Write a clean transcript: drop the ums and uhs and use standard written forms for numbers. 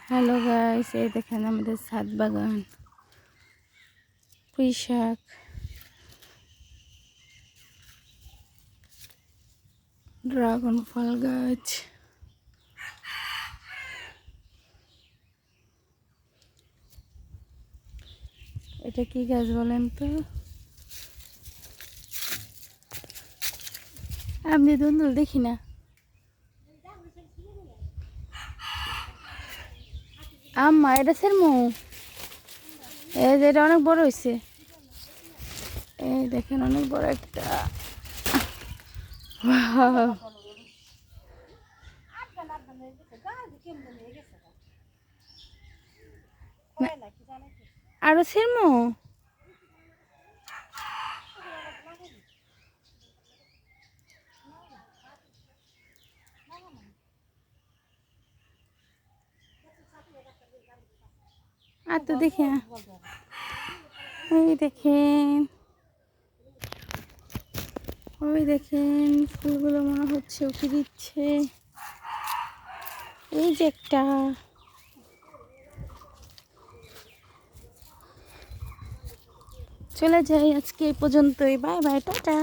Hello guys, এই দেখেন আমাদের ছাদ বাগান, পুঁই শাক, ড্রাগন ফল গাছ, এটা কি গাছ বলেন তো? আমি দুন্দুল দেখি না। আম্মা এটা সেরমু, এই যে এটা অনেক বড় হয়েছে, এই দেখেন অনেক বড় একটা। আরো সেরমু আর তো দেখি না। ওই দেখেন, ওই দেখেন ফুলগুলো মনে হচ্ছে উঠে দিচ্ছে। এই যে একটা, চলে যাই আজকে এই পর্যন্তই। Bye bye, tata.